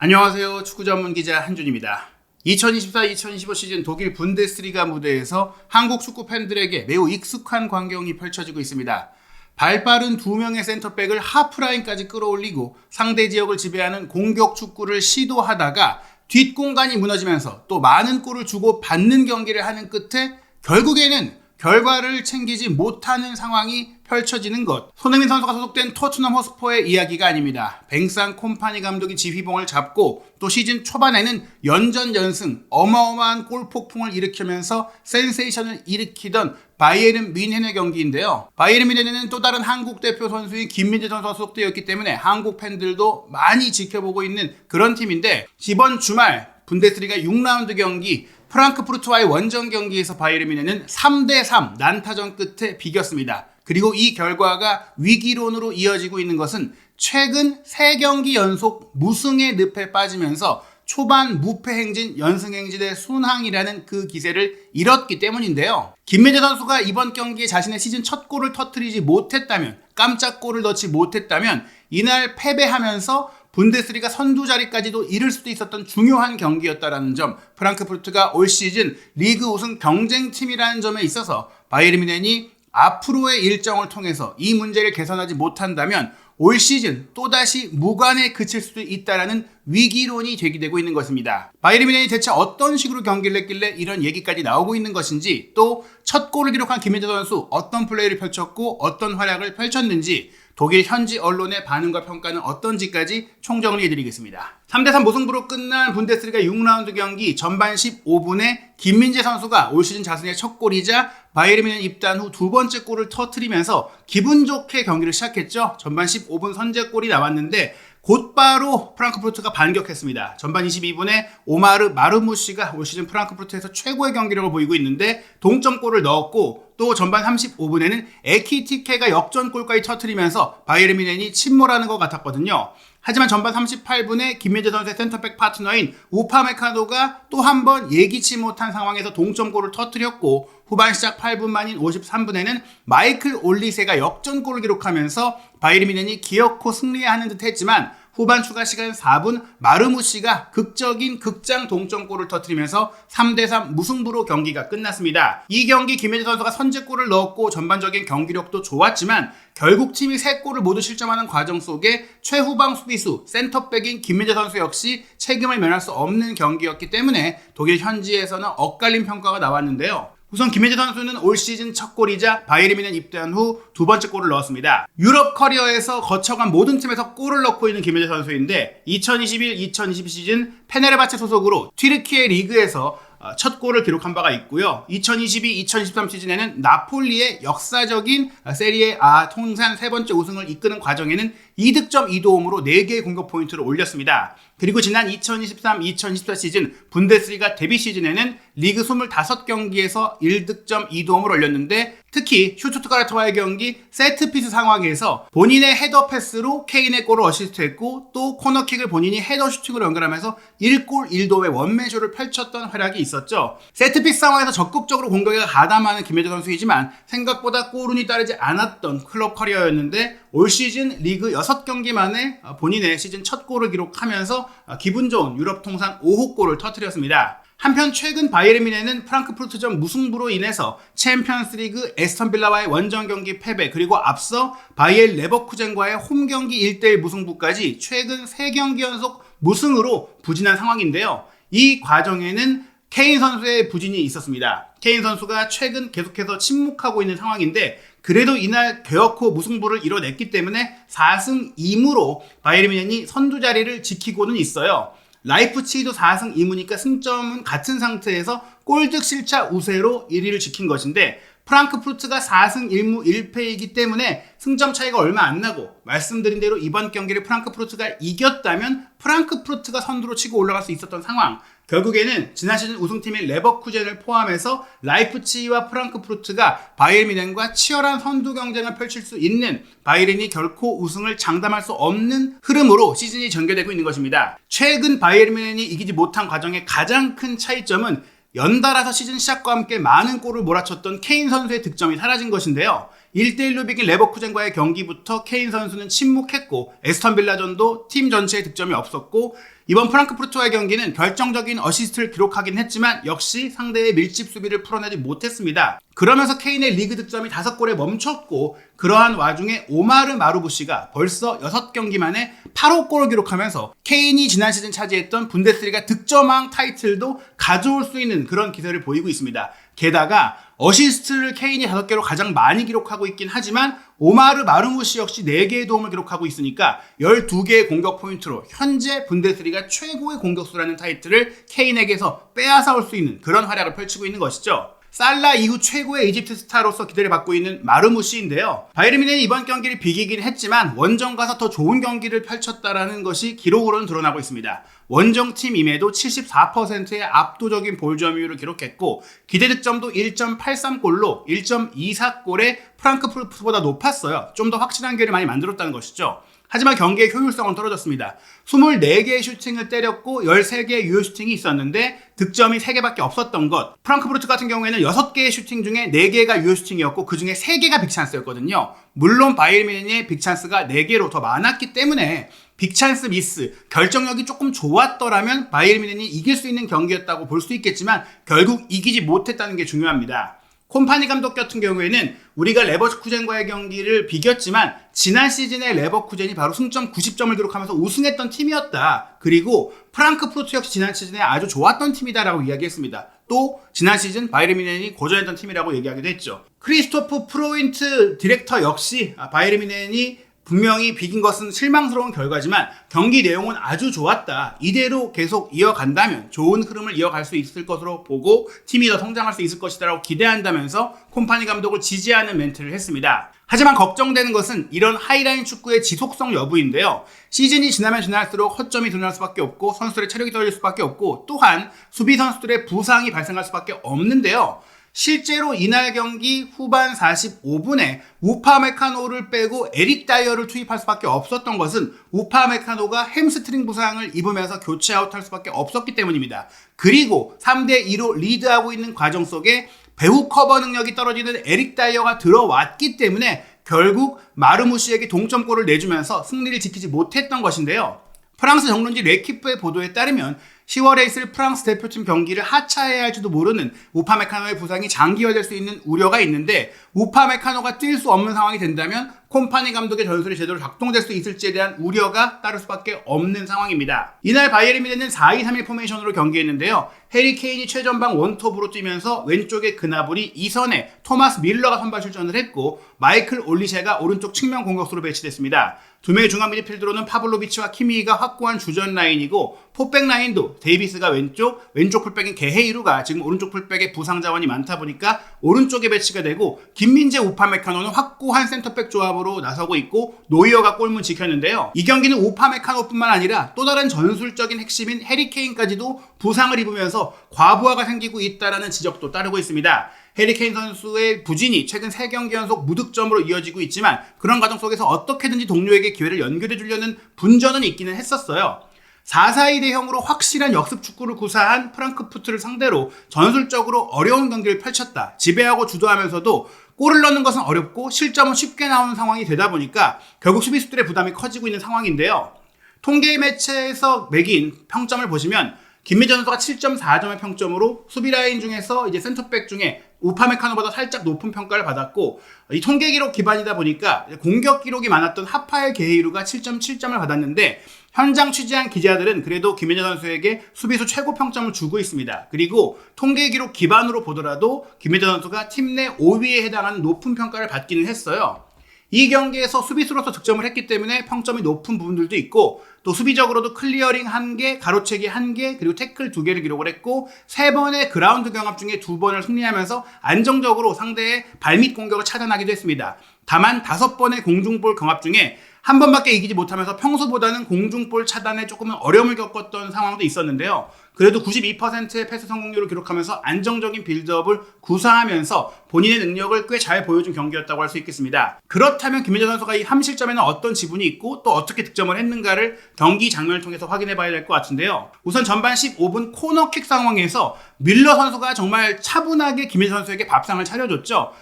안녕하세요. 축구 전문 기자 한준입니다. 2024-2025 시즌 독일 분데스리가 무대에서 한국 축구 팬들에게 매우 익숙한 광경이 펼쳐지고 있습니다. 발빠른 두 명의 센터백을 하프라인까지 끌어올리고 상대 지역을 지배하는 공격 축구를 시도하다가 뒷공간이 무너지면서 또 많은 골을 주고 받는 경기를 하는 끝에 결국에는 결과를 챙기지 못하는 상황이 펼쳐지는 것. 손흥민 선수가 소속된 토트넘 허스퍼의 이야기가 아닙니다. 뱅상 콤파니 감독이 지휘봉을 잡고 또 시즌 초반에는 연전연승 어마어마한 골폭풍을 일으키면서 센세이션을 일으키던 바이에른 뮌헨의 경기인데요. 바이에른 뮌헨에는 또 다른 한국 대표 선수인 김민재 선수가 소속되어 있기 때문에 한국 팬들도 많이 지켜보고 있는 그런 팀인데, 이번 주말 분데스리가 6라운드 경기 프랑크푸르트와의 원정 경기에서 바이에른 뮌헨은 3대3 난타전 끝에 비겼습니다. 그리고 이 결과가 위기론으로 이어지고 있는 것은 최근 3경기 연속 무승의 늪에 빠지면서 초반 무패 행진 연승 행진의 순항이라는 그 기세를 잃었기 때문인데요. 김민재 선수가 이번 경기에 자신의 시즌 첫 골을 터뜨리지 못했다면, 깜짝 골을 넣지 못했다면 이날 패배하면서 분데스리가 선두 자리까지도 이를 수도 있었던 중요한 경기였다는 점, 프랑크푸르트가 올 시즌 리그 우승 경쟁팀이라는 점에 있어서 바이에른 뮌헨이 앞으로의 일정을 통해서 이 문제를 개선하지 못한다면 올 시즌 또다시 무관에 그칠 수도 있다는 위기론이 제기되고 있는 것입니다. 바이에른 뮌헨이 대체 어떤 식으로 경기를 했길래 이런 얘기까지 나오고 있는 것인지, 또 첫 골을 기록한 김민재 선수 어떤 플레이를 펼쳤고 어떤 활약을 펼쳤는지, 독일 현지 언론의 반응과 평가는 어떤지까지 총정리해드리겠습니다. 3대3 무승부로 끝난 분데스리가 6라운드 경기 전반 15분에 김민재 선수가 올 시즌 자신의 첫 골이자 바이에른 뮌헨 입단 후 두 번째 골을 터뜨리면서 기분 좋게 경기를 시작했죠. 전반 15분 선제골이 나왔는데 곧바로 프랑크푸르트가 반격했습니다. 전반 22분에 오마르 마르무시가 올 시즌 프랑크푸르트에서 최고의 경기력을 보이고 있는데 동점골을 넣었고, 또 전반 35분에는 에키티케가 역전골까지 터뜨리면서 바이에른 뮌헨이 침몰하는 것 같았거든요. 하지만 전반 38분에 김민재 선수의 센터백 파트너인 우파메카노가 또 한 번 예기치 못한 상황에서 동점골을 터뜨렸고, 후반 시작 8분 만인 53분에는 마이클 올리세가 역전골을 기록하면서 바이에른 뮌헨이 기어코 승리하는 듯 했지만, 후반 추가 시간 4분 마르무시가 극적인 극장 동점골을 터뜨리면서 3대3 무승부로 경기가 끝났습니다. 이 경기 김민재 선수가 선제골을 넣었고 전반적인 경기력도 좋았지만 결국 팀이 3골을 모두 실점하는 과정 속에 최후방 수비수 센터백인 김민재 선수 역시 책임을 면할 수 없는 경기였기 때문에 독일 현지에서는 엇갈린 평가가 나왔는데요. 우선 김민재 선수는 올 시즌 첫 골이자 바이에른 뮌헨 입단 후 두 번째 골을 넣었습니다. 유럽 커리어에서 거쳐간 모든 팀에서 골을 넣고 있는 김민재 선수인데 2021-2022 시즌 페네르바체 소속으로 튀르키예 리그에서 첫 골을 기록한 바가 있고요. 2022-2023 시즌에는 나폴리의 역사적인 세리에 A 통산 세 번째 우승을 이끄는 과정에는 2득점 2도움으로 4개의 공격 포인트를 올렸습니다. 그리고 지난 2023-2024 시즌 분데스리가 데뷔 시즌에는 리그 25경기에서 1득점 2도움을 올렸는데, 특히 슈투트가르트와의 경기 세트피스 상황에서 본인의 헤더 패스로 케인의 골을 어시스트했고, 또 코너킥을 본인이 헤더 슈팅으로 연결하면서 1골 1도움의 원맨쇼를 펼쳤던 활약이 있었죠. 세트피스 상황에서 적극적으로 공격에 가담하는 김민재 선수이지만 생각보다 골운이 따르지 않았던 클럽 커리어였는데, 올 시즌 리그 6경기 만에 본인의 시즌 첫 골을 기록하면서 기분 좋은 유럽 통산 5호 골을 터뜨렸습니다. 한편 최근 바이에른 뮌헨은 프랑크푸르트전 무승부로 인해서 챔피언스리그 에스턴 빌라와의 원정 경기 패배, 그리고 앞서 바이엘 레버쿠젠과의 홈 경기 1대1 무승부까지 최근 3경기 연속 무승으로 부진한 상황인데요. 이 과정에는 케인 선수의 부진이 있었습니다. 케인 선수가 최근 계속해서 침묵하고 있는 상황인데, 그래도 이날 결코 무승부를 이뤄냈기 때문에 4승 2무로 바이에른 뮌헨이 선두 자리를 지키고는 있어요. 라이프치히도 4승 2무니까 승점은 같은 상태에서 골득 실차 우세로 1위를 지킨 것인데, 프랑크푸르트가 4승 1무 1패이기 때문에 승점 차이가 얼마 안 나고, 말씀드린 대로 이번 경기를 프랑크푸르트가 이겼다면 프랑크푸르트가 선두로 치고 올라갈 수 있었던 상황, 결국에는 지난 시즌 우승팀인 레버쿠젠을 포함해서 라이프치히와 프랑크푸르트가 바이에른 뮌헨과 치열한 선두 경쟁을 펼칠 수 있는, 바이에른이 결코 우승을 장담할 수 없는 흐름으로 시즌이 전개되고 있는 것입니다. 최근 바이에른 뮌헨이 이기지 못한 과정의 가장 큰 차이점은 연달아서 시즌 시작과 함께 많은 골을 몰아쳤던 케인 선수의 득점이 사라진 것인데요. 1대1로 비긴 레버쿠젠과의 경기부터 케인 선수는 침묵했고 에스턴 빌라전도 팀 전체에 득점이 없었고 이번 프랑크푸르트와의 경기는 결정적인 어시스트를 기록하긴 했지만 역시 상대의 밀집 수비를 풀어내지 못했습니다. 그러면서 케인의 리그 득점이 5골에 멈췄고 그러한 와중에 오마르 마루부시가 벌써 6경기 만에 8호 골을 기록하면서 케인이 지난 시즌 차지했던 분데스리가 득점왕 타이틀도 가져올 수 있는 그런 기세를 보이고 있습니다. 게다가 어시스트를 케인이 5개로 가장 많이 기록하고 있긴 하지만 오마르 마루무시 역시 4개의 도움을 기록하고 있으니까 12개의 공격 포인트로 현재 분데스리가 최고의 공격수라는 타이틀을 케인에게서 빼앗아올 수 있는 그런 활약을 펼치고 있는 것이죠. 살라 이후 최고의 이집트 스타로서 기대를 받고 있는 마르무시인데요. 바이에른 뮌헨이 이번 경기를 비기긴 했지만 원정 가서 더 좋은 경기를 펼쳤다라는 것이 기록으로는 드러나고 있습니다. 원정팀임에도 74%의 압도적인 볼 점유율을 기록했고 기대 득점도 1.83골로 1.24골에 프랑크푸르트보다 높았어요. 좀 더 확실한 기회를 많이 만들었다는 것이죠. 하지만 경기의 효율성은 떨어졌습니다. 24개의 슈팅을 때렸고 13개의 유효 슈팅이 있었는데 득점이 3개밖에 없었던 것. 프랑크푸르트 같은 경우에는 6개의 슈팅 중에 4개가 유효 슈팅이었고 그 중에 3개가 빅찬스였거든요. 물론 바이에른 뮌헨의 빅찬스가 4개로 더 많았기 때문에 빅찬스 미스, 결정력이 조금 좋았더라면 바이에른 뮌헨이 이길 수 있는 경기였다고 볼 수 있겠지만 결국 이기지 못했다는 게 중요합니다. 콤파니 감독 같은 경우에는 우리가 레버쿠젠과의 경기를 비겼지만 지난 시즌에 레버쿠젠이 바로 승점 90점을 기록하면서 우승했던 팀이었다. 그리고 프랑크푸르트 역시 지난 시즌에 아주 좋았던 팀이다라고 이야기했습니다. 또 지난 시즌 바이에른 뮌헨이 고전했던 팀이라고 얘기하기도 했죠. 크리스토프 프로인트 디렉터 역시 바이에른 뮌헨이 분명히 비긴 것은 실망스러운 결과지만 경기 내용은 아주 좋았다. 이대로 계속 이어간다면 좋은 흐름을 이어갈 수 있을 것으로 보고 팀이 더 성장할 수 있을 것이다라고 기대한다면서 콤파니 감독을 지지하는 멘트를 했습니다. 하지만 걱정되는 것은 이런 하이라인 축구의 지속성 여부인데요. 시즌이 지나면 지날수록 허점이 드러날 수밖에 없고 선수들의 체력이 떨어질 수밖에 없고 또한 수비 선수들의 부상이 발생할 수밖에 없는데요. 실제로 이날 경기 후반 45분에 우파메카노를 빼고 에릭 다이어를 투입할 수밖에 없었던 것은 우파메카노가 햄스트링 부상을 입으면서 교체 아웃할 수밖에 없었기 때문입니다. 그리고 3대2로 리드하고 있는 과정 속에 배후 커버 능력이 떨어지는 에릭 다이어가 들어왔기 때문에 결국 마르무시에게 동점골을 내주면서 승리를 지키지 못했던 것인데요. 프랑스 정론지 레키프의 보도에 따르면 10월에 있을 프랑스 대표팀 경기를 하차해야 할지도 모르는 우파메카노의 부상이 장기화될 수 있는 우려가 있는데 우파메카노가 뛸 수 없는 상황이 된다면 콤파니 감독의 전술이 제대로 작동될 수 있을지에 대한 우려가 따를 수밖에 없는 상황입니다. 이날 바이에른 뮌헨은 4-2-3-1 포메이션으로 경기했는데요. 해리 케인이 최전방 원톱으로 뛰면서 왼쪽에 그나브리, 이선에 토마스 밀러가 선발 출전을 했고 마이클 올리셰가 오른쪽 측면 공격수로 배치됐습니다. 두 명의 중앙 미드필드로는 파블로비치와 키미히가 확고한 주전 라인이고 포백 라인도 데이비스가 왼쪽 풀백인 게헤이루가 지금 오른쪽 풀백에 부상 자원이 많다 보니까 오른쪽에 배치가 되고 김민재 우파메카노는 확고한 센터백 조합으로 나서고 있고 노이어가 골문 지켰는데요. 이 경기는 우파메카노뿐만 아니라 또 다른 전술적인 핵심인 해리 케인까지도 부상을 입으면서 과부하가 생기고 있다는 지적도 따르고 있습니다. 해리 케인 선수의 부진이 최근 3경기 연속 무득점으로 이어지고 있지만 그런 과정 속에서 어떻게든지 동료에게 기회를 연결해 주려는 분전은 있기는 했었어요. 4-4-2 대형으로 확실한 역습 축구를 구사한 프랑크푸르트를 상대로 전술적으로 어려운 경기를 펼쳤다. 지배하고 주도하면서도 골을 넣는 것은 어렵고 실점은 쉽게 나오는 상황이 되다 보니까 결국 수비수들의 부담이 커지고 있는 상황인데요. 통계 매체에서 매긴 평점을 보시면 김민재 선수가 7.4점의 평점으로 수비 라인 중에서 이제 센터백 중에 우파메카노보다 살짝 높은 평가를 받았고 이 통계 기록 기반이다 보니까 공격 기록이 많았던 하파엘 게헤이루가 7.7점을 받았는데 현장 취재한 기자들은 그래도 김민재 선수에게 수비수 최고 평점을 주고 있습니다. 그리고 통계 기록 기반으로 보더라도 김민재 선수가 팀 내 5위에 해당하는 높은 평가를 받기는 했어요. 이 경기에서 수비수로서 득점을 했기 때문에 평점이 높은 부분들도 있고 또 수비적으로도 클리어링 1개, 가로채기 1개, 그리고 태클 2개를 기록을 했고 3번의 그라운드 경합 중에 2번을 승리하면서 안정적으로 상대의 발밑 공격을 차단하기도 했습니다. 다만 5번의 공중볼 경합 중에 한 번밖에 이기지 못하면서 평소보다는 공중볼 차단에 조금은 어려움을 겪었던 상황도 있었는데요. 그래도 92%의 패스 성공률을 기록하면서 안정적인 빌드업을 구사하면서 본인의 능력을 꽤 잘 보여준 경기였다고 할 수 있겠습니다. 그렇다면 김민재 선수가 이 함실점에는 어떤 지분이 있고 또 어떻게 득점을 했는가를 경기 장면을 통해서 확인해 봐야 될 것 같은데요. 우선 전반 15분 코너킥 상황에서 밀러 선수가 정말 차분하게 김민재 선수에게 밥상을 차려줬죠.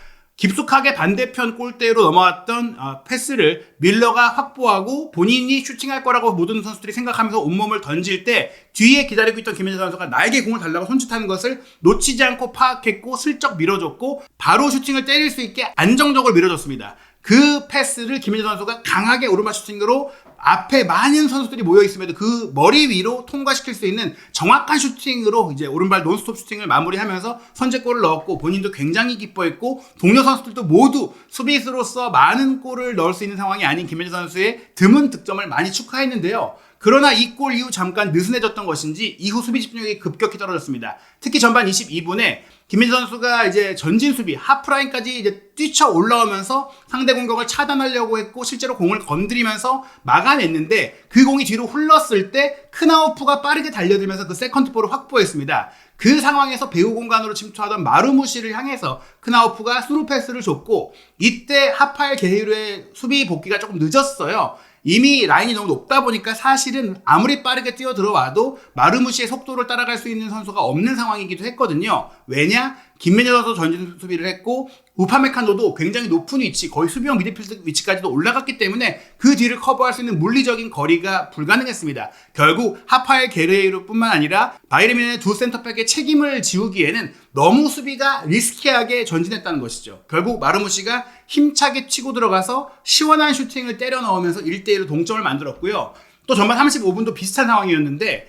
깊숙하게 반대편 골대로 넘어왔던 패스를 밀러가 확보하고 본인이 슈팅할 거라고 모든 선수들이 생각하면서 온몸을 던질 때 뒤에 기다리고 있던 김민재 선수가 나에게 공을 달라고 손짓하는 것을 놓치지 않고 파악했고 슬쩍 밀어줬고 바로 슈팅을 때릴 수 있게 안정적으로 밀어줬습니다. 그 패스를 김민재 선수가 강하게 오른발 슈팅으로 앞에 많은 선수들이 모여 있음에도 그 머리 위로 통과시킬 수 있는 정확한 슈팅으로 이제 오른발 논스톱 슈팅을 마무리하면서 선제골을 넣었고 본인도 굉장히 기뻐했고 동료 선수들도 모두 수비수로서 많은 골을 넣을 수 있는 상황이 아닌 김민재 선수의 드문 득점을 많이 축하했는데요. 그러나 이 골 이후 잠깐 느슨해졌던 것인지 이후 수비 집중력이 급격히 떨어졌습니다. 특히 전반 22분에 김민재 선수가 이제 전진 수비 하프라인까지 이제 뛰쳐 올라오면서 상대 공격을 차단하려고 했고 실제로 공을 건드리면서 막아냈는데 그 공이 뒤로 흘렀을 때 크나우프가 빠르게 달려들면서 그 세컨드볼을 확보했습니다. 그 상황에서 배후 공간으로 침투하던 마르무시를 향해서 크나우프가 스루 패스를 줬고 이때 하파엘 게히르의 수비 복귀가 조금 늦었어요. 이미 라인이 너무 높다 보니까 사실은 아무리 빠르게 뛰어 들어와도 마르무시의 속도를 따라갈 수 있는 선수가 없는 상황이기도 했거든요. 왜냐? 김민재 선수 전진 수비를 했고 우파메카노도 굉장히 높은 위치, 거의 수비형 미드필드 위치까지도 올라갔기 때문에 그 뒤를 커버할 수 있는 물리적인 거리가 불가능했습니다. 결국 하파엘 게르에이로뿐만 아니라 바이에른 뮌헨의 두 센터백의 책임을 지우기에는 너무 수비가 리스키하게 전진했다는 것이죠. 결국 마르무시가 힘차게 치고 들어가서 시원한 슈팅을 때려 넣으면서 1대1로 동점을 만들었고요. 또 전반 35분도 비슷한 상황이었는데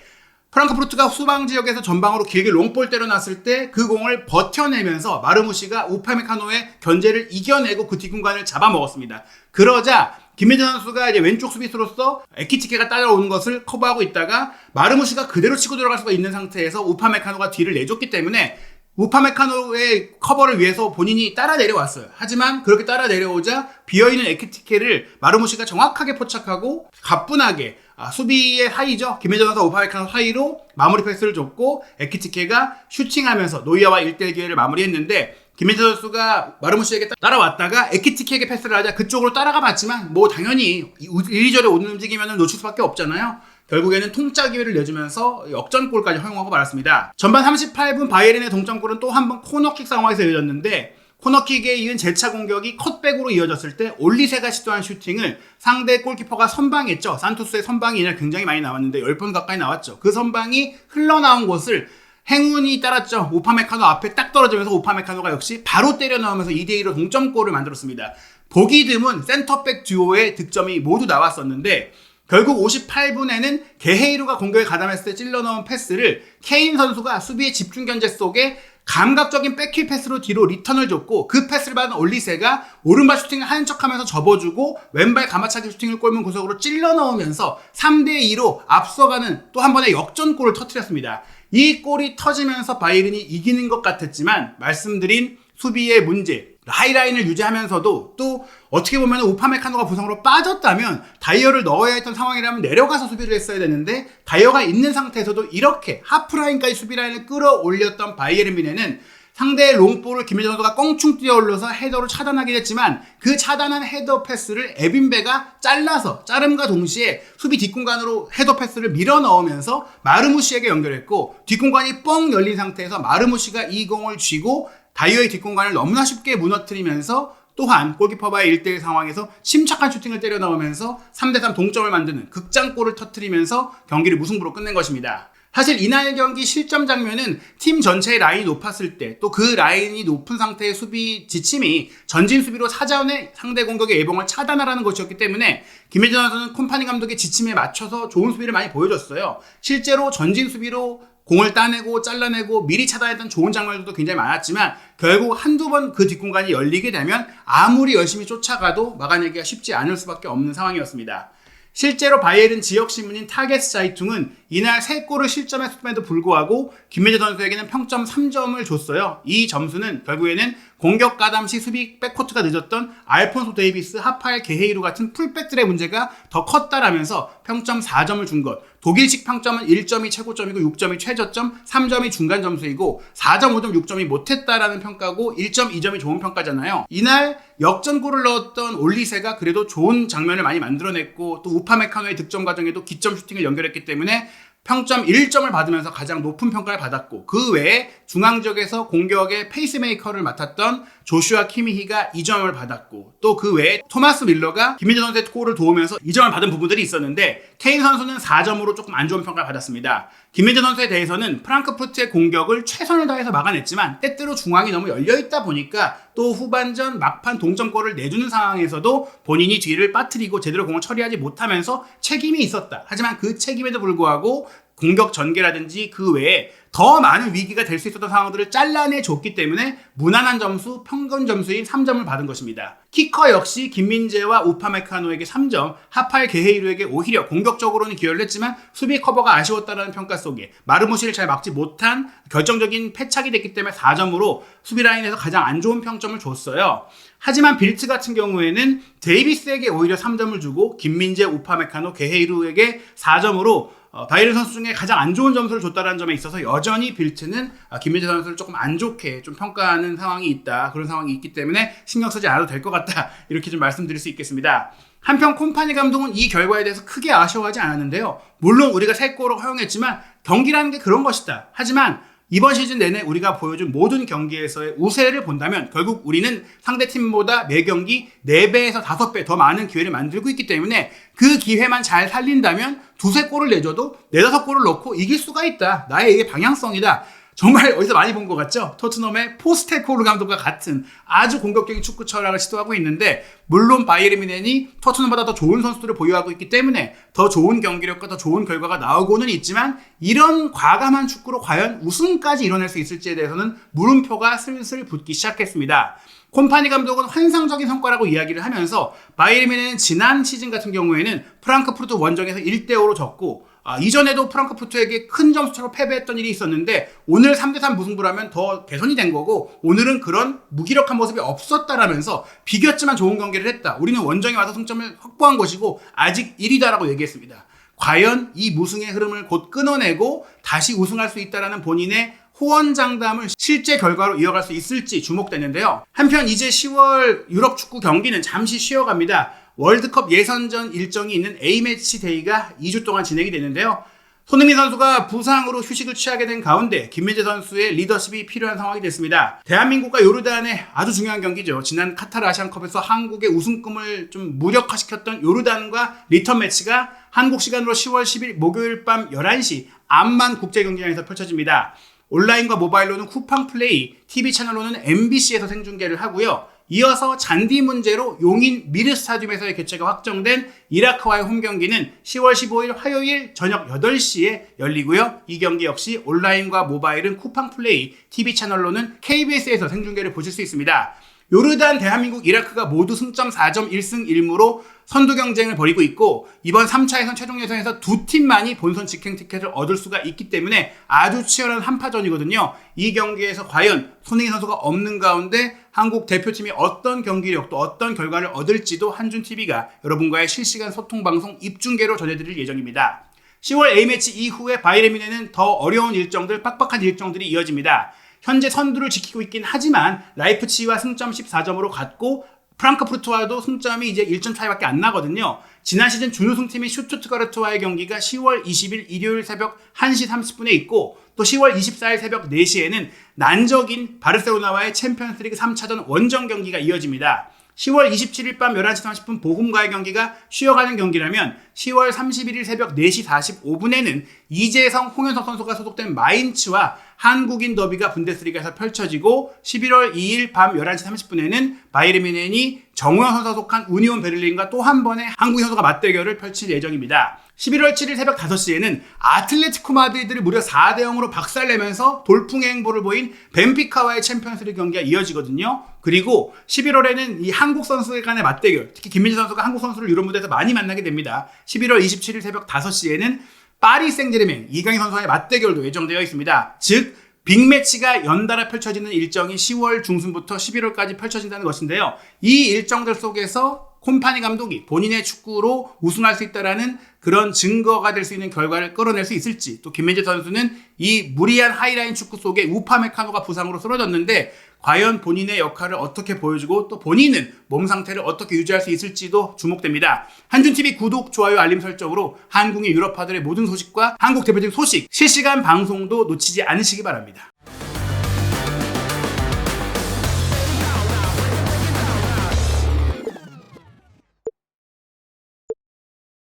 프랑크푸르트가 후방 지역에서 전방으로 길게 롱볼 때려놨을 때 그 공을 버텨내면서 마르무시가 우파메카노의 견제를 이겨내고 그 뒷공간을 잡아먹었습니다. 그러자 김민재 선수가 이제 왼쪽 수비수로서 에키티케가 따라오는 것을 커버하고 있다가 마르무시가 그대로 치고 들어갈 수가 있는 상태에서 우파메카노가 뒤를 내줬기 때문에 우파메카노의 커버를 위해서 본인이 따라 내려왔어요. 하지만 그렇게 따라 내려오자 비어있는 에키티케를 마르무시가 정확하게 포착하고 가뿐하게 수비의 사이죠. 김민재 선수와 우파메카노 사이로 마무리 패스를 줬고 에키티케가 슈팅하면서 노이아와 1대1 기회를 마무리했는데 김민재 선수가 마르무시에게 따라왔다가 에키티케에게 패스를 하자 그쪽으로 따라가 봤지만 뭐 당연히 이리저리 오는 움직이면 놓칠 수밖에 없잖아요. 결국에는 통짜 기회를 내주면서 역전골까지 허용하고 말았습니다. 전반 38분 바이에른의 동점골은 또 한 번 코너킥 상황에서 이어졌는데 코너킥에 이은 재차 공격이 컷백으로 이어졌을 때 올리세가 시도한 슈팅을 상대 골키퍼가 선방했죠. 산토스의 선방이 이날 굉장히 많이 나왔는데 10번 가까이 나왔죠. 그 선방이 흘러나온 것을 행운이 따랐죠. 우파메카노 앞에 딱 떨어지면서 우파메카노가 역시 바로 때려 넣으면서 2대2로 동점골을 만들었습니다. 보기 드문 센터백 듀오의 득점이 모두 나왔었는데 결국 58분에는 게헤이루가 공격에 가담했을 때 찔러 넣은 패스를 케인 선수가 수비의 집중 견제 속에 감각적인 백힐 패스로 뒤로 리턴을 줬고 그 패스를 받은 올리세가 오른발 슈팅을 하는 척하면서 접어주고 왼발 가마차기 슈팅을 골문 구석으로 찔러 넣으면서 3대2로 앞서가는 또 한 번의 역전골을 터뜨렸습니다. 이 골이 터지면서 바이에른이 이기는 것 같았지만 말씀드린 수비의 문제, 하이라인을 유지하면서도 또 어떻게 보면 우파메카노가 부상으로 빠졌다면 다이어를 넣어야 했던 상황이라면 내려가서 수비를 했어야 되는데 다이어가 있는 상태에서도 이렇게 하프라인까지 수비라인을 끌어올렸던 바이에른 뮌헨은 상대의 롱볼을 김민재 선수가 껑충 뛰어올려서 헤더로 차단하긴 했지만 그 차단한 헤더 패스를 에빈베가 잘라서 자름과 동시에 수비 뒷공간으로 헤더 패스를 밀어 넣으면서 마르무시에게 연결했고 뒷공간이 뻥 열린 상태에서 마르무시가 이 공을 쥐고 다이어의 뒷공간을 너무나 쉽게 무너뜨리면서 또한 골키퍼와의 1대1 상황에서 침착한 슈팅을 때려 넣으면서 3대3 동점을 만드는 극장골을 터뜨리면서 경기를 무승부로 끝낸 것입니다. 사실 이날 경기 실점 장면은 팀 전체의 라인이 높았을 때 또 그 라인이 높은 상태의 수비 지침이 전진 수비로 사전에 상대 공격의 예봉을 차단하라는 것이었기 때문에 김혜진 선수는 콤파니 감독의 지침에 맞춰서 좋은 수비를 많이 보여줬어요. 실제로 전진 수비로 공을 따내고 잘라내고 미리 차단했던 좋은 장면들도 굉장히 많았지만 결국 한두 번 그 뒷공간이 열리게 되면 아무리 열심히 쫓아가도 막아내기가 쉽지 않을 수밖에 없는 상황이었습니다. 실제로 바이에른 지역신문인 타게스 자이퉁은 이날 3골을 실점했음에도 불구하고 김민재 선수에게는 평점 3점을 줬어요. 이 점수는 결국에는 공격 가담 시 수비 백코트가 늦었던 알폰소 데이비스, 하파엘 게헤이루 같은 풀백들의 문제가 더 컸다라면서 평점 4점을 준 것. 독일식 평점은 1점이 최고점이고 6점이 최저점, 3점이 중간 점수이고 4.5점, 6점이 못했다라는 평가고 1.2점이 좋은 평가잖아요. 이날 역전골을 넣었던 올리세가 그래도 좋은 장면을 많이 만들어냈고 또 우파메카노의 득점 과정에도 기점 슈팅을 연결했기 때문에 평점 1점을 받으면서 가장 높은 평가를 받았고 그 외에 중앙 지역에서 공격의 페이스메이커를 맡았던 조슈아 키미히가 2점을 받았고 또 그 외에 토마스 밀러가 김민재 선수의 골을 도우면서 2점을 받은 부분들이 있었는데 케인 선수는 4점으로 조금 안 좋은 평가를 받았습니다. 김민재 선수에 대해서는 프랑크푸르트의 공격을 최선을 다해서 막아냈지만 때때로 중앙이 너무 열려있다 보니까 또 후반전 막판 동점골을 내주는 상황에서도 본인이 뒤를 빠뜨리고 제대로 공을 처리하지 못하면서 책임이 있었다. 하지만 그 책임에도 불구하고 공격 전개라든지 그 외에 더 많은 위기가 될 수 있었던 상황들을 잘라내줬기 때문에 무난한 점수, 평균 점수인 3점을 받은 것입니다. 키커 역시 김민재와 우파메카노에게 3점, 하파엘 게헤이루에게 오히려 공격적으로는 기여를 했지만 수비 커버가 아쉬웠다는 평가 속에 마르무시를 잘 막지 못한 결정적인 패착이 됐기 때문에 4점으로 수비 라인에서 가장 안 좋은 평점을 줬어요. 하지만 빌트 같은 경우에는 데이비스에게 오히려 3점을 주고 김민재, 우파메카노, 게헤이루에게 4점으로 바이에른 선수 중에 가장 안 좋은 점수를 줬다는 점에 있어서 여전히 빌트는 김민재 선수를 조금 안 좋게 좀 평가하는 상황이 있다. 그런 상황이 있기 때문에 신경 쓰지 않아도 될 것 같다. 이렇게 좀 말씀드릴 수 있겠습니다. 한편 콤파니 감독은 이 결과에 대해서 크게 아쉬워하지 않았는데요. 물론 우리가 3골을 허용했지만 경기라는 게 그런 것이다. 하지만 이번 시즌 내내 우리가 보여준 모든 경기에서의 우세를 본다면 결국 우리는 상대팀보다 매 경기 4배에서 5배 더 많은 기회를 만들고 있기 때문에 그 기회만 잘 살린다면 2-3골을 내줘도 4-5골을 넣고 이길 수가 있다. 나의 이게 방향성이다. 정말 어디서 많이 본 것 같죠? 토트넘의 포스테코글루 감독과 같은 아주 공격적인 축구 철학을 시도하고 있는데 물론 바이에른 뮌헨이 토트넘보다 더 좋은 선수들을 보유하고 있기 때문에 더 좋은 경기력과 더 좋은 결과가 나오고는 있지만 이런 과감한 축구로 과연 우승까지 이뤄낼 수 있을지에 대해서는 물음표가 슬슬 붙기 시작했습니다. 콤파니 감독은 환상적인 성과라고 이야기를 하면서 바이에른 뮌헨은 지난 시즌 같은 경우에는 프랑크푸르트 원정에서 1-5로 졌고 이전에도 프랑크푸르트에게 큰 점수차로 패배했던 일이 있었는데 오늘 3-3 무승부라면 더 개선이 된 거고 오늘은 그런 무기력한 모습이 없었다라면서 비겼지만 좋은 경기를 했다. 우리는 원정에 와서 승점을 확보한 것이고 아직 1위다라고 얘기했습니다. 과연 이 무승의 흐름을 곧 끊어내고 다시 우승할 수 있다라는 본인의 호언장담을 실제 결과로 이어갈 수 있을지 주목되는데요. 한편 이제 10월 유럽 축구 경기는 잠시 쉬어갑니다. 월드컵 예선전 일정이 있는 A매치 데이가 2주 동안 진행이 되는데요. 손흥민 선수가 부상으로 휴식을 취하게 된 가운데 김민재 선수의 리더십이 필요한 상황이 됐습니다. 대한민국과 요르단의 아주 중요한 경기죠. 지난 카타르 아시안컵에서 한국의 우승꿈을 좀 무력화시켰던 요르단과 리턴 매치가 한국 시간으로 10월 10일 목요일 밤 11시 암만 국제경기장에서 펼쳐집니다. 온라인과 모바일로는 쿠팡 플레이, TV 채널로는 MBC에서 생중계를 하고요. 이어서 잔디 문제로 용인 미르 스타디움에서의 개최가 확정된 이라크와의 홈 경기는 10월 15일 화요일 저녁 8시에 열리고요. 이 경기 역시 온라인과 모바일은 쿠팡 플레이, TV 채널로는 KBS에서 생중계를 보실 수 있습니다. 요르단, 대한민국, 이라크가 모두 승점 4점 1승 1무로 선두 경쟁을 벌이고 있고 이번 3차 예선 최종 예선에서 두 팀만이 본선 직행 티켓을 얻을 수가 있기 때문에 아주 치열한 한파전이거든요. 이 경기에서 과연 손흥민 선수가 없는 가운데 한국 대표팀이 어떤 경기력 또 어떤 결과를 얻을지도 한준TV가 여러분과의 실시간 소통방송 입중계로 전해드릴 예정입니다. 10월 A매치 이후에 바이에른 뮌헨은 더 어려운 일정들, 빡빡한 일정들이 이어집니다. 현재 선두를 지키고 있긴 하지만 라이프치히와 승점 14점으로 같고 프랑크푸르트와도 승점이 이제 1점 차이밖에 안 나거든요. 지난 시즌 준우승팀인 슈투트가르트와의 경기가 10월 20일 일요일 새벽 1시 30분에 있고 또 10월 24일 새벽 4시에는 난적인 바르셀로나와의 챔피언스리그 3차전 원정 경기가 이어집니다. 10월 27일 밤 11시 30분 보훔과의 경기가 쉬어가는 경기라면 10월 31일 새벽 4시 45분에는 이재성, 홍현석 선수가 소속된 마인츠와 한국인 더비가 분데스리가에서 펼쳐지고 11월 2일 밤 11시 30분에는 바이에른 뮌헨이 정우영 선수가 속한 우니온 베를린과 또 한 번의 한국인 선수가 맞대결을 펼칠 예정입니다. 11월 7일 새벽 5시에는 아틀레티코 마드리드를 무려 4-0으로 박살내면서 돌풍의 행보를 보인 벤피카와의 챔피언스리그 경기가 이어지거든요. 그리고 11월에는 이 한국 선수들 간의 맞대결, 특히 김민재 선수가 한국 선수를 유럽 무대에서 많이 만나게 됩니다. 11월 27일 새벽 5시에는 파리 생제르맹 이강인 선수와의 맞대결도 예정되어 있습니다. 즉 빅매치가 연달아 펼쳐지는 일정이 10월 중순부터 11월까지 펼쳐진다는 것인데요. 이 일정들 속에서 콤파니 감독이 본인의 축구로 우승할 수 있다라는 그런 증거가 될 수 있는 결과를 끌어낼 수 있을지, 또 김민재 선수는 이 무리한 하이라인 축구 속에 우파메카노가 부상으로 쓰러졌는데 과연 본인의 역할을 어떻게 보여주고 또 본인은 몸 상태를 어떻게 유지할 수 있을지도 주목됩니다. 한준TV 구독, 좋아요, 알림 설정으로 한국인 유럽파들의 모든 소식과 한국 대표팀 소식, 실시간 방송도 놓치지 않으시기 바랍니다.